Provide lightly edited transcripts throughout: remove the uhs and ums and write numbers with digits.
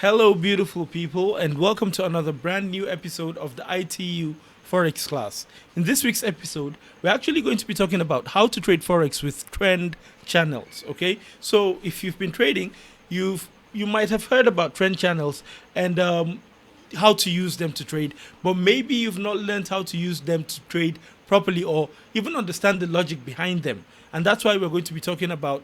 Hello, beautiful people, and welcome to another brand new episode of the ITU Forex class. In this week's episode, we're actually going to be talking about how to trade Forex with trend channels. Okay, so if you've been trading, you might have heard about trend channels and how to use them to trade, but maybe you've not learned how to use them to trade properly or even understand the logic behind them. And that's why we're going to be talking about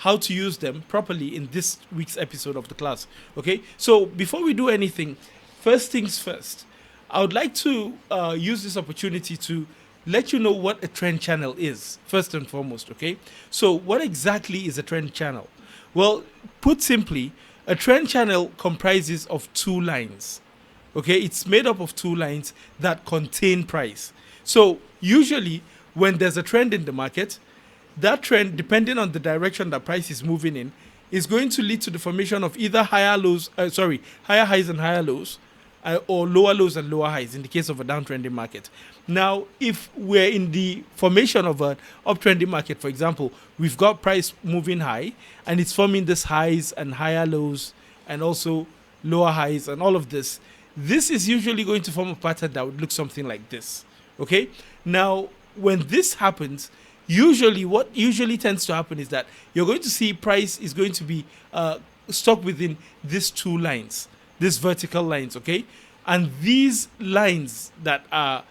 how to use them properly in this week's episode of the class. Okay, so before we do anything, first things first, I would like to use this opportunity to let you know what a trend channel is, first and foremost. Okay, so what exactly is a trend channel? Well, put simply, a trend channel comprises of two lines. Okay, it's made up of two lines that contain price. So usually when there's a trend in the market, that trend, depending on the direction that price is moving in, is going to lead to the formation of either higher highs and higher lows, or lower lows and lower highs in the case of a downtrending market. Now, if we're in the formation of an uptrending market, for example, we've got price moving high and it's forming this highs and higher lows and also lower highs and all of this. This is usually going to form a pattern that would look something like this. Okay? Now, when this happens, usually what usually tends to happen is that you're going to see price is going to be stuck within these two lines, these vertical lines. Okay, and these lines that are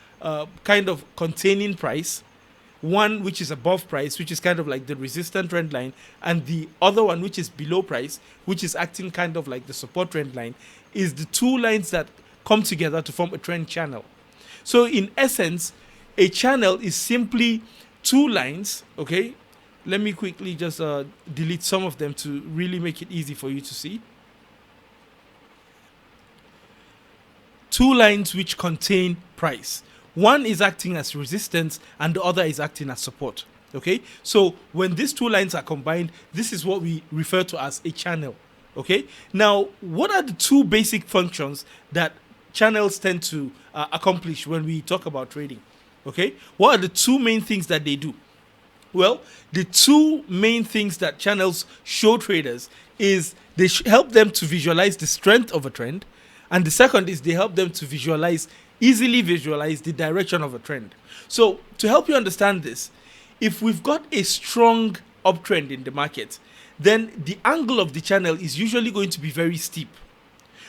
kind of containing price, one which is above price, which is kind of like the resistant trend line, and the other one which is below price, which is acting kind of like the support trend line, is the two lines that come together to form a trend channel. So in essence, a channel is simply two lines. Okay, let me quickly just delete some of them to really make it easy for you to see. Two lines which contain price. One is acting as resistance and the other is acting as support. Okay, so when these two lines are combined, this is what we refer to as a channel. Okay, now what are the two basic functions that channels tend to accomplish when we talk about trading? Okay, what are the two main things that they do? Well, the two main things that channels show traders is they help them to visualize the strength of a trend, and the second is they help them to easily visualize the direction of a trend. So to help you understand this, if we've got a strong uptrend in the market, then the angle of the channel is usually going to be very steep.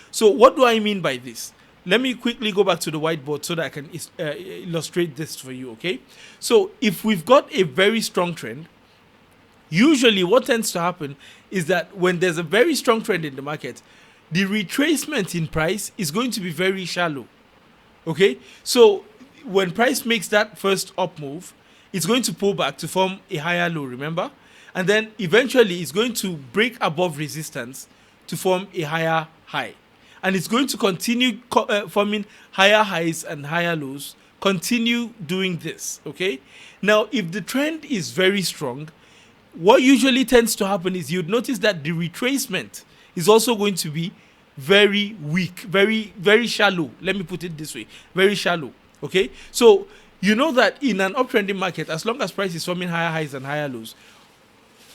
So what do I mean by this? Let me quickly go back to the whiteboard so that I can illustrate this for you, okay? So if we've got a very strong trend, usually what tends to happen is that when there's a very strong trend in the market, the retracement in price is going to be very shallow, okay? So when price makes that first up move, it's going to pull back to form a higher low, remember? And then eventually it's going to break above resistance to form a higher high. And it's going to continue forming higher highs and higher lows, continue doing this, okay? Now, if the trend is very strong, what usually tends to happen is you'd notice that the retracement is also going to be very weak, very, very shallow. Let me put it this way, very shallow, okay? So, you know that in an uptrending market, as long as price is forming higher highs and higher lows,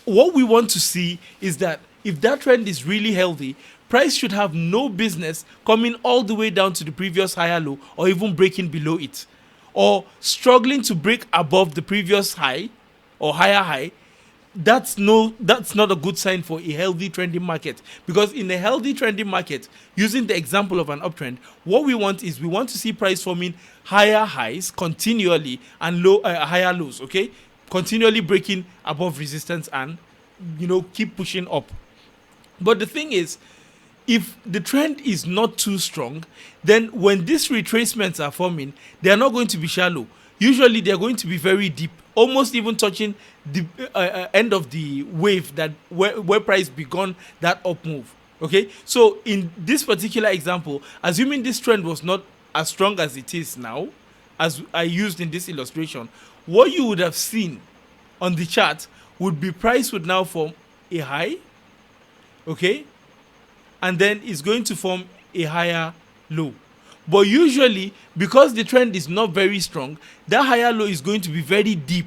what we want to see is that if that trend is really healthy, price should have no business coming all the way down to the previous higher low or even breaking below it, or struggling to break above the previous high or higher high. That's not a good sign for a healthy trending market, because in a healthy trending market, using the example of an uptrend, what we want to see price forming higher highs continually and higher lows, okay, continually breaking above resistance and keep pushing up. But the thing is, if the trend is not too strong, then when these retracements are forming, they are not going to be shallow. Usually they are going to be very deep, almost even touching the end of the wave that where price began that up move. Okay, so in this particular example, assuming this trend was not as strong as it is now, as I used in this illustration, what you would have seen on the chart would be price would now form a high, okay, and then it's going to form a higher low. But usually, because the trend is not very strong, that higher low is going to be very deep.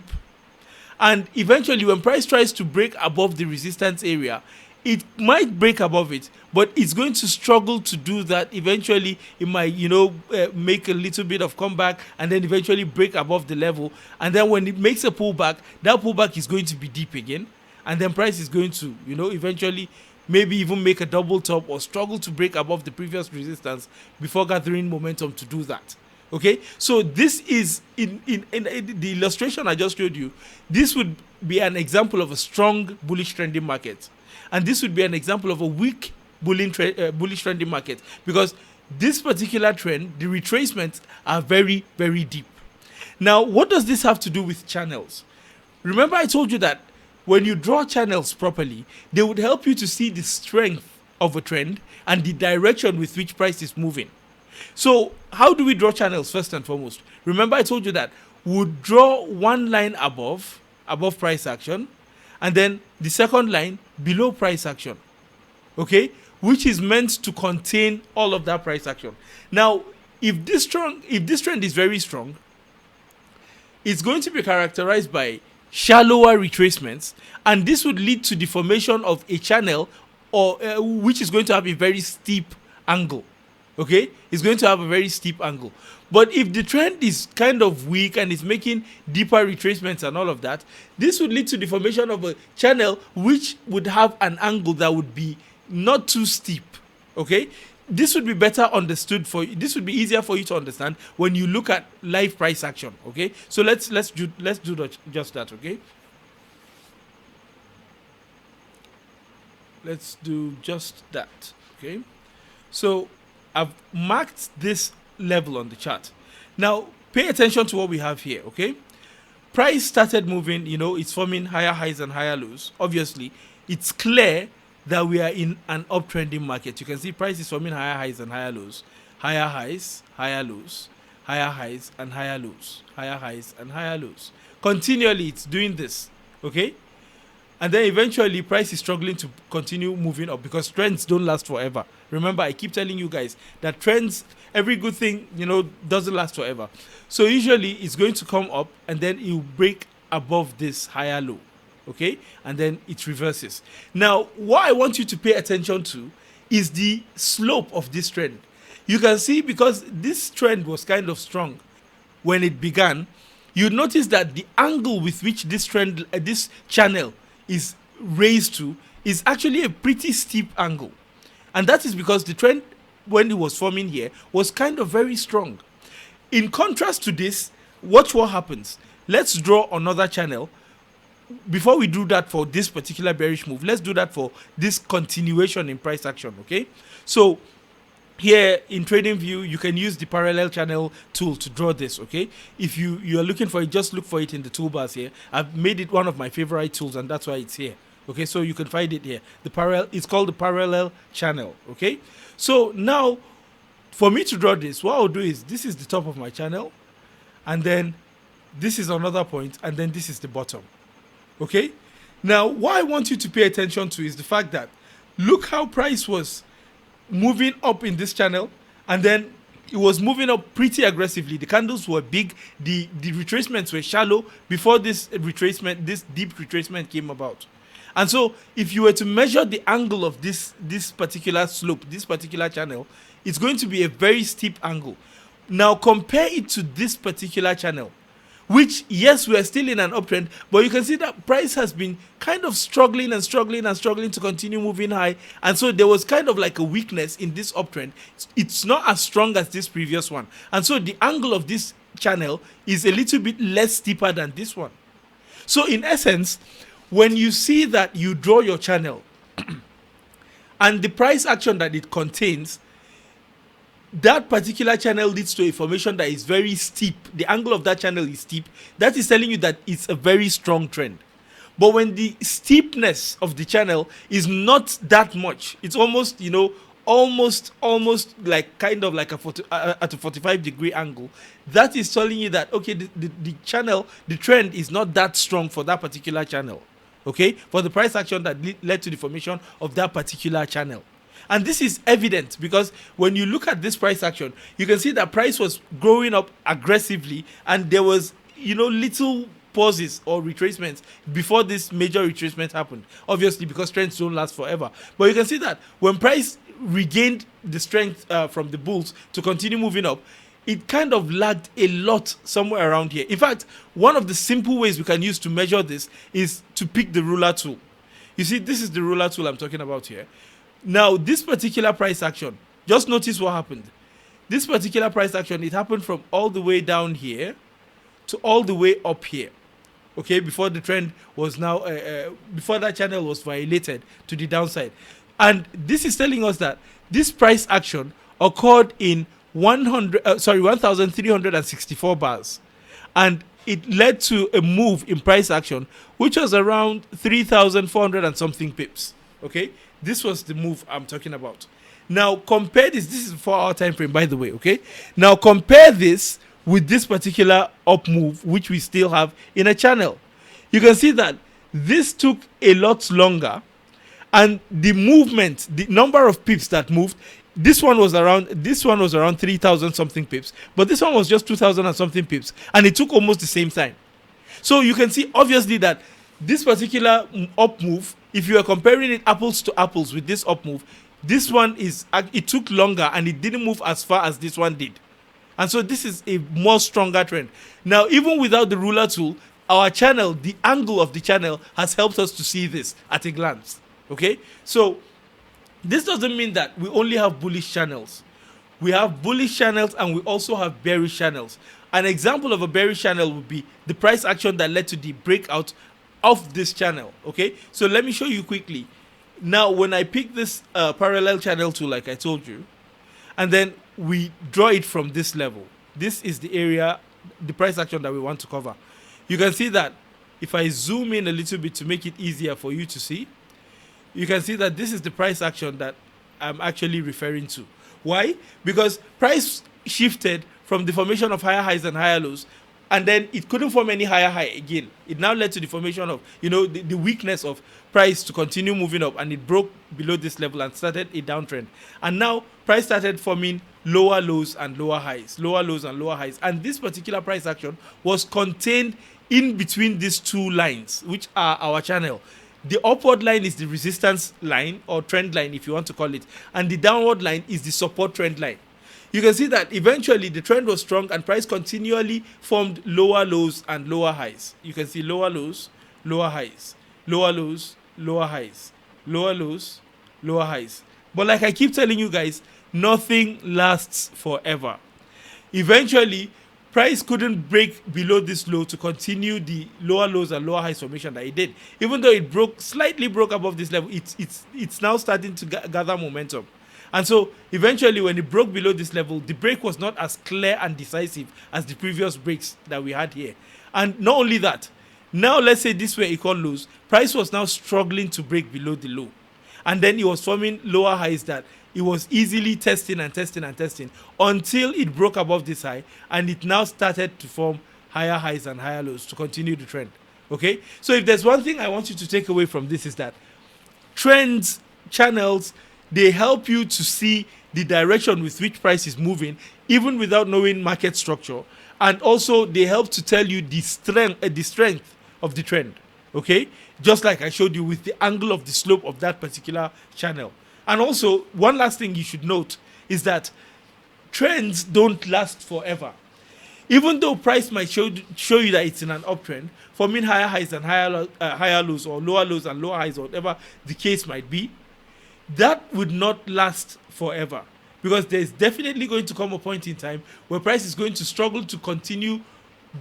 And eventually, when price tries to break above the resistance area, it might break above it, but it's going to struggle to do that. Eventually it might, make a little bit of comeback and then eventually break above the level, and then when it makes a pullback, that pullback is going to be deep again, and then price is going to, eventually maybe even make a double top or struggle to break above the previous resistance before gathering momentum to do that. Okay, so this is in the illustration I just showed you. This would be an example of a strong bullish trending market, and this would be an example of a weak bullish trending market, because this particular trend, the retracements are very, very deep. Now, what does this have to do with channels? Remember, I told you that when you draw channels properly, they would help you to see the strength of a trend and the direction with which price is moving. So how do we draw channels first and foremost? Remember, I told you that we'll draw one line above price action, and then the second line below price action, okay, which is meant to contain all of that price action. Now, if this trend is very strong, it's going to be characterized by shallower retracements, and this would lead to the formation of a channel, or which is going to have a very steep angle. Okay, it's going to have a very steep angle. But if the trend is kind of weak and is making deeper retracements and all of that, this would lead to the formation of a channel which would have an angle that would be not too steep. Okay, this would be better understood for you. This would be easier for you to understand when you look at live price action. Okay, so let's do just that. Okay, let's do just that. Okay, so I've marked this level on the chart. Now, pay attention to what we have here, okay? Price started moving, it's forming higher highs and higher lows. Obviously, it's clear that we are in an uptrending market. You can see price is forming higher highs and higher lows. Higher highs, higher lows. Higher highs and higher lows. Higher highs and higher lows. Continually, it's doing this, okay? And then eventually, price is struggling to continue moving up, because trends don't last forever. Remember, I keep telling you guys that trends, every good thing, doesn't last forever. So usually, it's going to come up and then it will break above this higher low, okay? And then it reverses. Now, what I want you to pay attention to is the slope of this trend. You can see, because this trend was kind of strong when it began, you notice that the angle with which this trend, this channel is raised to, is actually a pretty steep angle, and that is because the trend, when it was forming here, was kind of very strong. In contrast to this, watch what happens. Let's draw another channel. Before we do that for this particular bearish move, let's do that for this continuation in price action. Okay, so here in TradingView, you can use the parallel channel tool to draw this. Okay, if you are looking for it, just look for it in the toolbars here. I've made it one of my favorite tools, and that's why it's here. Okay, so you can find it here. It's called the parallel channel. Okay, so now for me to draw this, what I'll do is, this is the top of my channel, and then this is another point, and then this is the bottom. Okay, now what I want you to pay attention to is the fact that, look how price was moving up in this channel, and then it was moving up pretty aggressively. The candles were big, the retracements were shallow before this retracement, this deep retracement came about. And so if you were to measure the angle of this particular slope, this particular channel, it's going to be a very steep angle. Now compare it to this particular channel, which, yes, we are still in an uptrend, but you can see that price has been kind of struggling to continue moving high. And so there was kind of like a weakness in this uptrend. It's not as strong as this previous one. And so the angle of this channel is a little bit less steeper than this one. So in essence, when you see that you draw your channel and the price action that it contains, that particular channel leads to a formation that is very steep. The angle of that channel is steep. That is telling you that it's a very strong trend. But when the steepness of the channel is not that much, it's almost, almost like kind of like at a 45-degree angle, that is telling you that, okay, the trend is not that strong for that particular channel. Okay, for the price action that led to the formation of that particular channel. And this is evident because when you look at this price action, you can see that price was growing up aggressively, and there was, little pauses or retracements before this major retracement happened, obviously, because trends don't last forever. But you can see that when price regained the strength from the bulls to continue moving up, it kind of lagged a lot somewhere around here. In fact, one of the simple ways we can use to measure this is to pick the ruler tool. You see, this is the ruler tool I'm talking about here. Now, this particular price action, just notice what happened. This particular price action, it happened from all the way down here to all the way up here. Okay, before the trend was now, before that channel was violated to the downside. And this is telling us that this price action occurred in 1,364 bars. And it led to a move in price action, which was around 3,400 and something pips. Okay, this was the move I'm talking about. Now compare this. This is 4-hour time frame, by the way. Okay, now compare this with this particular up move, which we still have in a channel. You can see that this took a lot longer, and the movement, the number of pips that moved, this one was around 3,000 something pips, but this one was just 2,000 and something pips, and it took almost the same time. So you can see obviously that this particular up move, if you are comparing it apples to apples with this up move, this one it took longer and it didn't move as far as this one did. And so this is a more stronger trend. Now, even without the ruler tool, our channel, the angle of the channel has helped us to see this at a glance. Okay, so this doesn't mean that we only have bullish channels. We have bullish channels and we also have bearish channels. An example of a bearish channel would be the price action that led to the breakout of this channel. Okay, so let me show you quickly. Now, when I pick this parallel channel tool, like I told you, and then we draw it from this level, this is the area, the price action that we want to cover. You can see that if I zoom in a little bit to make it easier for you to see, you can see that this is the price action that I'm actually referring to. Why? Because price shifted from the formation of higher highs and higher lows, and then it couldn't form any higher high again. It now led to the formation of, the weakness of price to continue moving up, and it broke below this level and started a downtrend. And now price started forming lower lows and lower highs, lower lows and lower highs. And this particular price action was contained in between these two lines, which are our channel. The upward line is the resistance line, or trend line if you want to call it, and the downward line is the support trend line. You can see that eventually the trend was strong and price continually formed lower lows and lower highs. You can see lower lows, lower highs, lower lows, lower highs, lower lows, lower highs. But like I keep telling you guys, nothing lasts forever. Eventually, price couldn't break below this low to continue the lower lows and lower highs formation that it did. Even though it slightly broke above this level, it's now starting to gather momentum. And so eventually when it broke below this level, the break was not as clear and decisive as the previous breaks that we had here. And not only that, now let's say these were equal lows, price was now struggling to break below the low. And then it was forming lower highs that it was easily testing and testing and testing until it broke above this high, and it now started to form higher highs and higher lows to continue the trend. Okay, so if there's one thing I want you to take away from this, is that trends, channels, they help you to see the direction with which price is moving even without knowing market structure, and also they help to tell you the strength of the trend. Okay, just like I showed you with the angle of the slope of that particular channel. And also, one last thing you should note is that trends don't last forever. Even though price might show you that it's in an uptrend, forming higher highs and higher lows, or lower lows and lower highs, or whatever the case might be, that would not last forever. Because there's definitely going to come a point in time where price is going to struggle to continue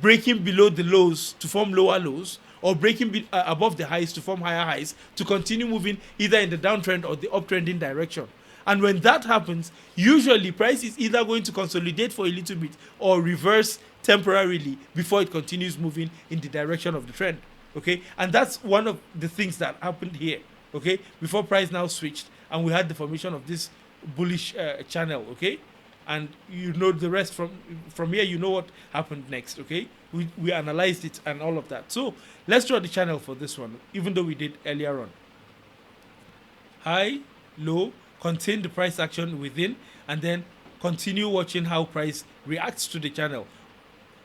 breaking below the lows to form lower lows, or breaking above the highs to form higher highs, to continue moving either in the downtrend or the uptrending direction. And when that happens, usually price is either going to consolidate for a little bit or reverse temporarily before it continues moving in the direction of the trend. Okay, and that's one of the things that happened here. Okay, before price now switched and we had the formation of this bullish channel. Okay, and you know the rest from here. You know what happened next. Okay, we analyzed it and all of that. So let's draw the channel for this one, even though we did earlier on. High, low, contain the price action within, and then continue watching how price reacts to the channel.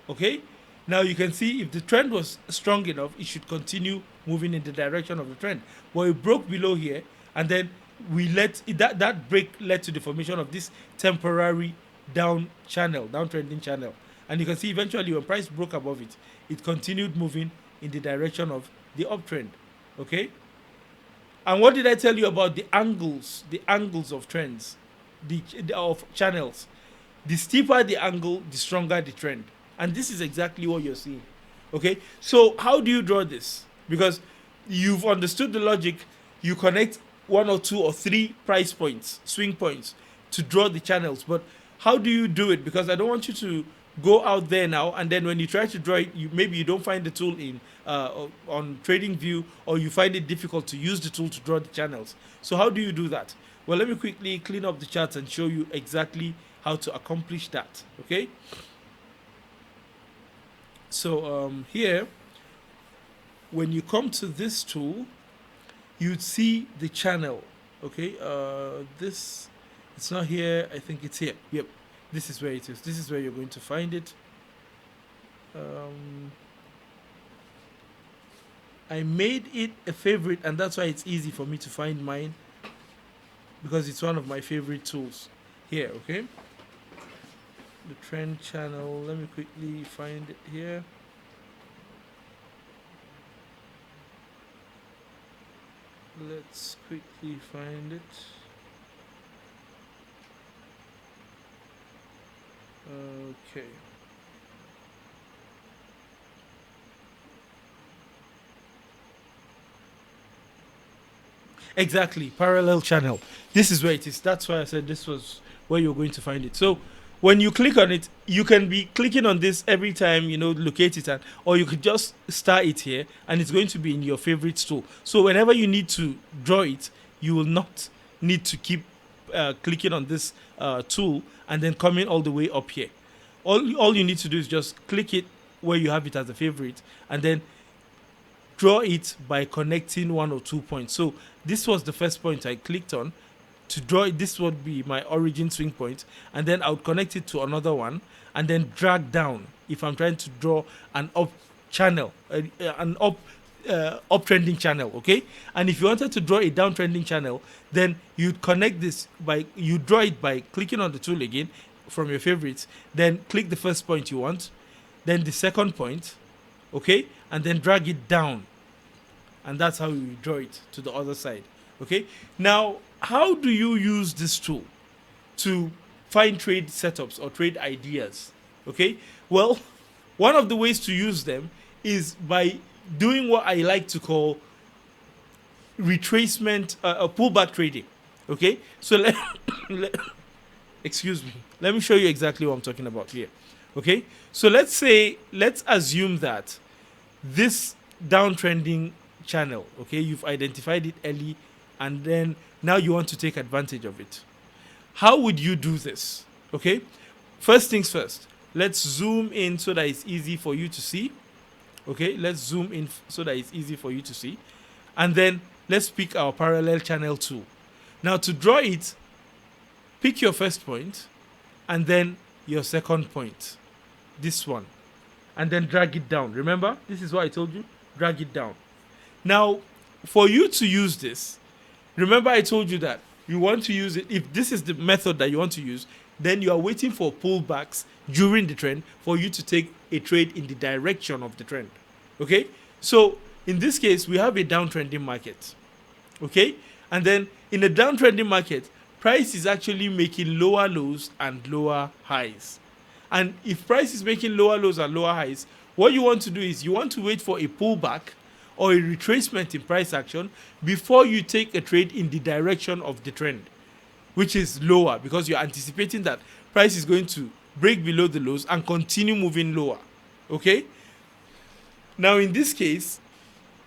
Okay, Now you can see if the trend was strong enough, it should continue moving in the direction of the trend. But it broke below here, and then we let that break led to the formation of this temporary downtrending channel. And you can see eventually when price broke above it, it continued moving in the direction of the uptrend. Okay. And what did I tell you about the angles? The angles of trends, of channels. The steeper the angle, the stronger the trend. And this is exactly what you're seeing. Okay, so how do you draw this? Because you've understood the logic. You connect 1 or 2 or 3 price points, swing points, to draw the channels. But how do you do it? Because I don't want you to go out there now and then when you try to draw it, maybe you don't find the tool in on TradingView, or you find it difficult to use the tool to draw the channels. So how do you do that? Well, let me quickly clean up the charts and show you exactly how to accomplish that. Okay, so here, when you come to this tool, you'd see the channel. Okay, this, it's not here, I think it's here. Yep, this is where it is. This is where you're going to find it. I made it a favorite, and that's why it's easy for me to find mine, because it's one of my favorite tools here. Okay, the trend channel, let me quickly find it here. Let's quickly find it. Okay. Exactly, parallel channel. This is where it is. That's why I said this was where you're going to find it. So when you click on it, you can be clicking on this every time, locate it, or you could just star it here, and it's going to be in your favorite tool. So whenever you need to draw it, you will not need to keep clicking on this tool and then coming all the way up here. All you need to do is just click it where you have it as a favorite, and then draw it by connecting 1 or 2 points. So this was the first point I clicked on. To draw it, this would be my origin swing point, and then I would connect it to another one, and then drag down if I'm trying to draw an up channel, an uptrending channel. Okay, and if you wanted to draw a downtrending channel, then you'd connect this you draw it by clicking on the tool again from your favorites, then click the first point you want, then the second point, okay, and then drag it down, and that's how you draw it to the other side. Okay, now how do you use this tool to find trade setups or trade ideas? Okay, well, one of the ways to use them is by doing what I like to call retracement, pullback trading. Okay, so excuse me, let me show you exactly what I'm talking about here. Okay, so let's assume that this downtrending channel, okay, you've identified it early, and then now you want to take advantage of it. How would you do this? Okay, first things first, let's zoom in so that it's easy for you to see. Okay, let's zoom in so that it's easy for you to see, and then let's pick our parallel channel tool. Now to draw it, pick your first point and then your second point, this one, and then drag it down. Remember, this is what I told you, drag it down. Now for you to use this, remember I told you that you want to use it, if this is the method that you want to use, then you are waiting for pullbacks during the trend for you to take a trade in the direction of the trend. Okay, so in this case we have a downtrending market. Okay, and then in a downtrending market, price is actually making lower lows and lower highs. And if price is making lower lows and lower highs, what you want to do is you want to wait for a pullback or a retracement in price action before you take a trade in the direction of the trend, which is lower, because you're anticipating that price is going to break below the lows and continue moving lower. Okay, now in this case,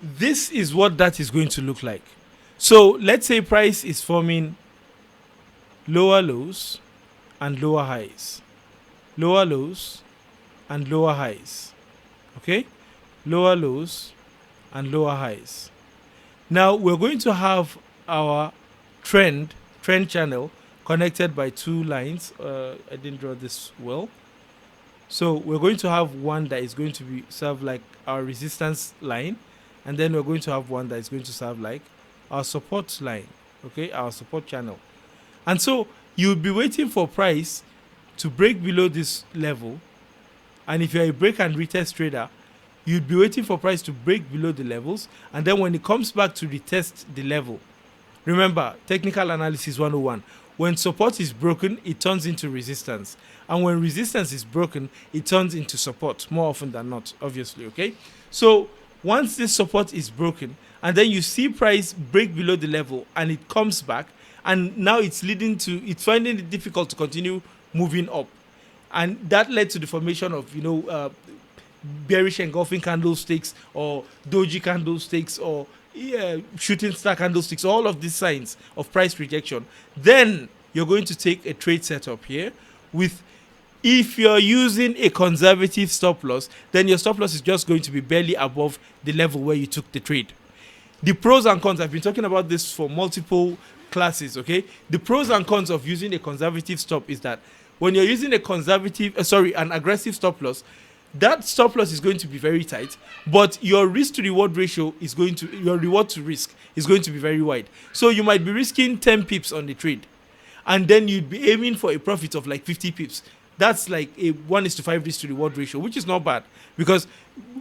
this is what that is going to look like. So let's say price is forming lower lows and lower highs, lower lows and lower highs. Okay, lower lows and lower highs. Now we're going to have our trend channel connected by 2 lines. I didn't draw this well. So we're going to have one that is going to be serve like our resistance line, and then we're going to have one that is going to serve like our support line, okay, our support channel. And so you'll be waiting for price to break below this level, and if you're a break and retest trader, you'd be waiting for price to break below the levels, and then when it comes back to retest the level, remember technical analysis 101, when support is broken it turns into resistance, and when resistance is broken it turns into support more often than not, obviously. Okay, so once this support is broken and then you see price break below the level and it comes back, and now it's finding it difficult to continue moving up, and that led to the formation of bearish engulfing candlesticks or doji candlesticks or shooting star candlesticks, all of these signs of price rejection. Then you're going to take a trade setup here with, if you're using a conservative stop loss, then your stop loss is just going to be barely above the level where you took the trade. The pros and cons, I've been talking about this for multiple classes, okay? The pros and cons of using a conservative stop is that when you're using an aggressive stop loss, that stop loss is going to be very tight, but your risk to reward ratio is your reward to risk is going to be very wide. So you might be risking 10 pips on the trade, and then you'd be aiming for a profit of like 50 pips. That's like a 1:5 risk to reward ratio, which is not bad, because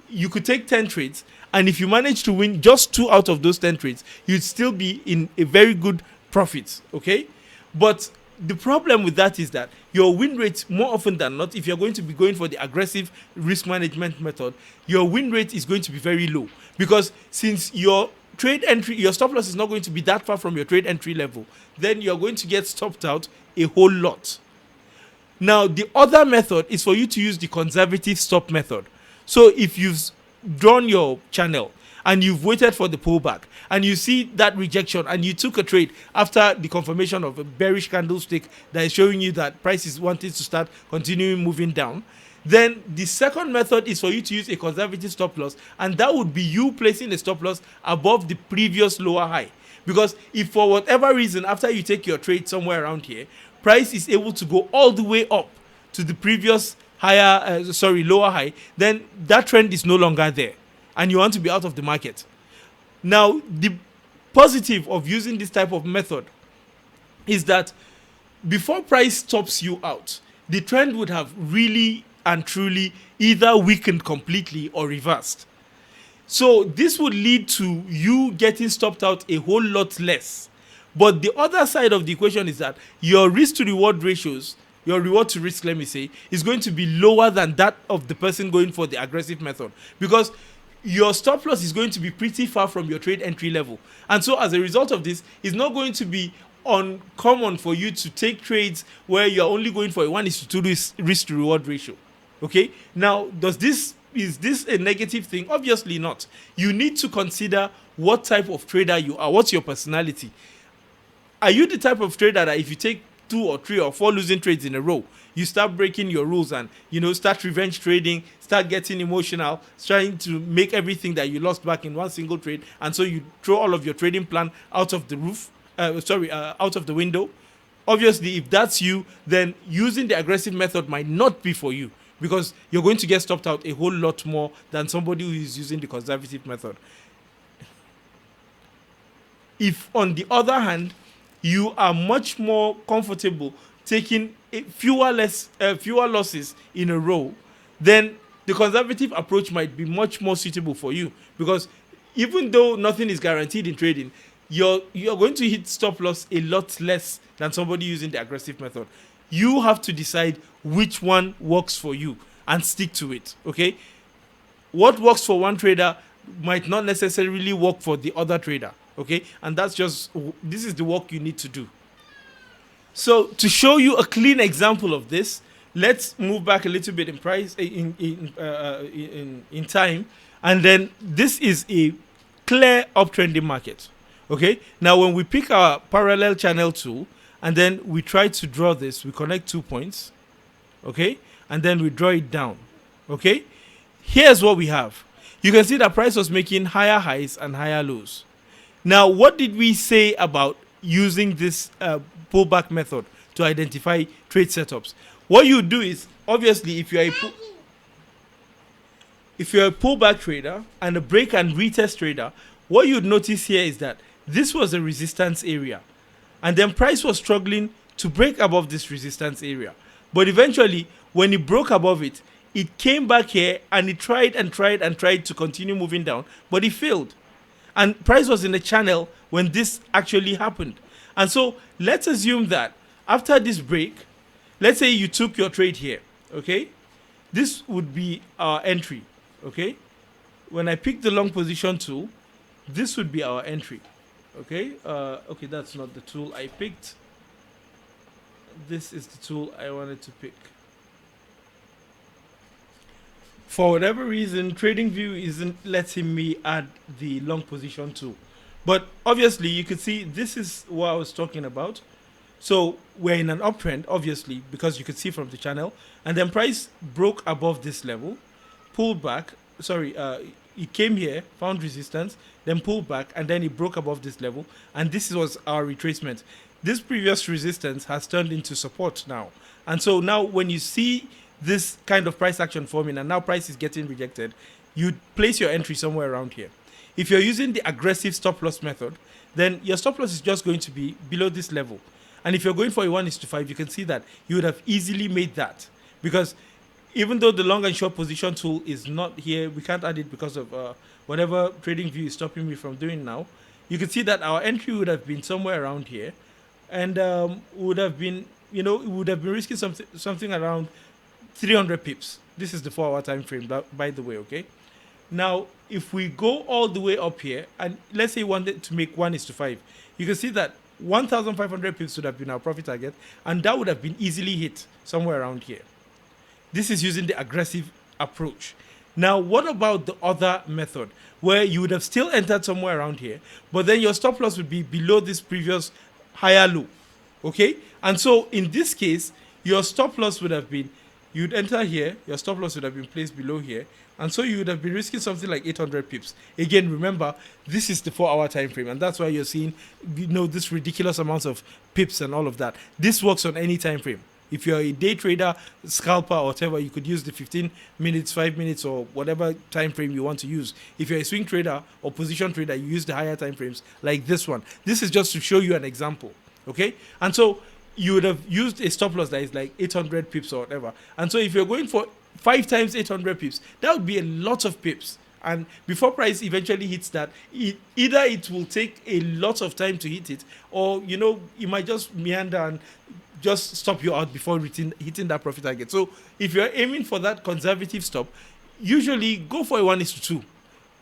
you could take 10 trades, and if you manage to win just 2 out of those 10 trades, you'd still be in a very good profit, okay? But the problem with that is that your win rate, more often than not, if you're going to be going for the aggressive risk management method, your win rate is going to be very low, because since your stop loss is not going to be that far from your trade entry level, then you're going to get stopped out a whole lot. Now, the other method is for you to use the conservative stop method. So if you've drawn your channel and you've waited for the pullback and you see that rejection and you took a trade after the confirmation of a bearish candlestick that is showing you that price is wanting to start continuing moving down, then the second method is for you to use a conservative stop loss, and that would be you placing a stop loss above the previous lower high. Because if for whatever reason after you take your trade somewhere around here, price is able to go all the way up to the previous lower high, then that trend is no longer there and you want to be out of the market. Now, the positive of using this type of method is that before price stops you out, the trend would have really and truly either weakened completely or reversed. So this would lead to you getting stopped out a whole lot less. But the other side of the equation is that your risk to reward ratios, your reward to risk, let me say, is going to be lower than that of the person going for the aggressive method, because your stop loss is going to be pretty far from your trade entry level. And so as a result of this, it's not going to be uncommon for you to take trades where you're only going for a 1:2 risk to reward ratio. Okay, now is this a negative thing? Obviously not. You need to consider what type of trader you are. What's your personality? Are you the type of trader that if you take 2 or 3 or 4 losing trades in a row, you start breaking your rules and start revenge trading, start getting emotional, trying to make everything that you lost back in one single trade, and so you throw all of your trading plan out of the out of the window? Obviously, if that's you, then using the aggressive method might not be for you, because you're going to get stopped out a whole lot more than somebody who is using the conservative method. If, on the other hand, you are much more comfortable taking fewer losses in a row, then the conservative approach might be much more suitable for you, because even though nothing is guaranteed in trading, you're going to hit stop loss a lot less than somebody using the aggressive method. You have to decide which one works for you and stick to it, okay? What works for one trader might not necessarily work for the other trader, okay? And this is the work you need to do. So to show you a clean example of this, let's move back a little bit in price in time, and then this is a clear uptrending market. Okay, now when we pick our parallel channel tool and then we try to draw this, we connect 2 points, okay, and then we draw it down. Okay, here's what we have. You can see that price was making higher highs and higher lows. Now, what did we say about using this pullback method to identify trade setups. What you do is, obviously, if you're a pullback trader and a break and retest trader, what you'd notice here is that this was a resistance area, and then price was struggling to break above this resistance area. But eventually, when it broke above it, it came back here and it tried and tried and tried to continue moving down, but it failed. And price was in a channel when this actually happened. And so let's assume that after this break, let's say you took your trade here, okay? This would be our entry, okay? When I pick the long position tool, this would be our entry, okay? Okay, that's not the tool I picked. This is the tool I wanted to pick. For whatever reason, TradingView isn't letting me add the long position tool. But obviously, you could see this is what I was talking about. So we're in an uptrend, obviously, because you could see from the channel. And then price broke above this level, pulled back. Sorry, it came here, found resistance, then pulled back, and then it broke above this level. And this was our retracement. This previous resistance has turned into support now. And so now when you see this kind of price action forming and now price is getting rejected, you place your entry somewhere around here. If you're using the aggressive stop loss method, then your stop loss is just going to be below this level. And if you're going for a 1:5, you can see that you would have easily made that, because even though the long and short position tool is not here, we can't add it because of whatever TradingView is stopping me from doing now. You can see that our entry would have been somewhere around here, and would have been, it would have been risking something around 300 pips. This is the 4-hour time frame, by the way, okay? Now, if we go all the way up here, and let's say you wanted to make 1:5, you can see that 1,500 pips would have been our profit target, and that would have been easily hit somewhere around here. This is using the aggressive approach. Now, what about the other method, where you would have still entered somewhere around here, but then your stop loss would be below this previous higher low, okay? And so in this case, your stop loss would have been, you'd enter here, your stop loss would have been placed below here, and so you would have been risking something like 800 pips. Again, remember, this is the 4-hour time frame, and that's why you're seeing, this ridiculous amounts of pips and all of that. This works on any time frame. If you're a day trader, scalper, or whatever, you could use the 15 minutes, 5 minutes, or whatever time frame you want to use. If you're a swing trader or position trader, you use the higher time frames like this one. This is just to show you an example, okay? And so you would have used a stop loss that is like 800 pips or whatever. And so if you're going for 5 times 800 pips, that would be a lot of pips. And before price eventually hits that, either it will take a lot of time to hit it, or, it might just meander and just stop you out before hitting that profit target. So if you're aiming for that conservative stop, usually go for a 1:2,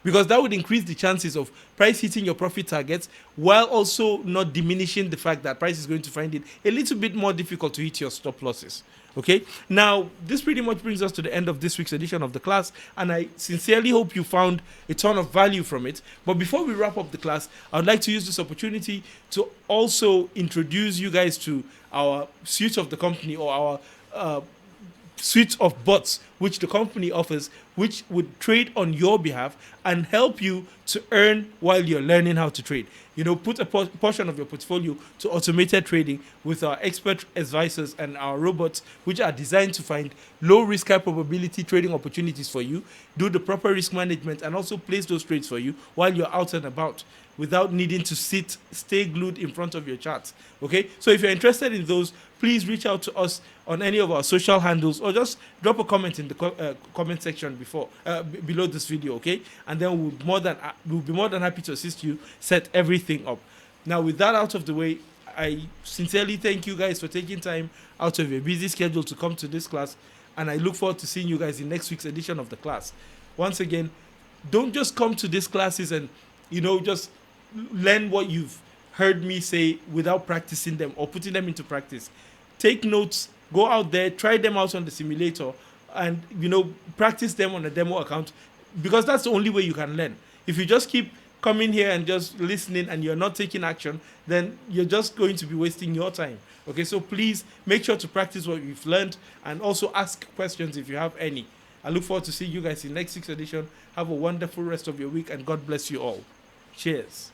because that would increase the chances of price hitting your profit targets, while also not diminishing the fact that price is going to find it a little bit more difficult to hit your stop losses. Okay, now this pretty much brings us to the end of this week's edition of the class, and I sincerely hope you found a ton of value from it. But before we wrap up the class, I would like to use this opportunity to also introduce you guys to our suite of the company, or our suite of bots which the company offers, which would trade on your behalf and help you to earn while you're learning how to trade. Put a portion of your portfolio to automated trading with our expert advisors and our robots, which are designed to find low risk, high probability trading opportunities for you, do the proper risk management, and also place those trades for you while you're out and about, without needing to stay glued in front of your charts. Okay, so if you're interested in those, please reach out to us on any of our social handles, or just drop a comment in the comment section below this video, okay? And then we'll be more than happy to assist you set everything up. Now, with that out of the way, I sincerely thank you guys for taking time out of your busy schedule to come to this class, and I look forward to seeing you guys in next week's edition of the class. Once again, don't just come to these classes and just learn what you've heard me say without practicing them or putting them into practice. Take notes, go out there, try them out on the simulator, and practice them on a demo account, because that's the only way you can learn. If you just keep coming here and just listening and you're not taking action, then you're just going to be wasting your time. Okay, so please make sure to practice what you've learned, and also ask questions if you have any. I look forward to seeing you guys in next week's edition. Have a wonderful rest of your week, and God bless you all. Cheers.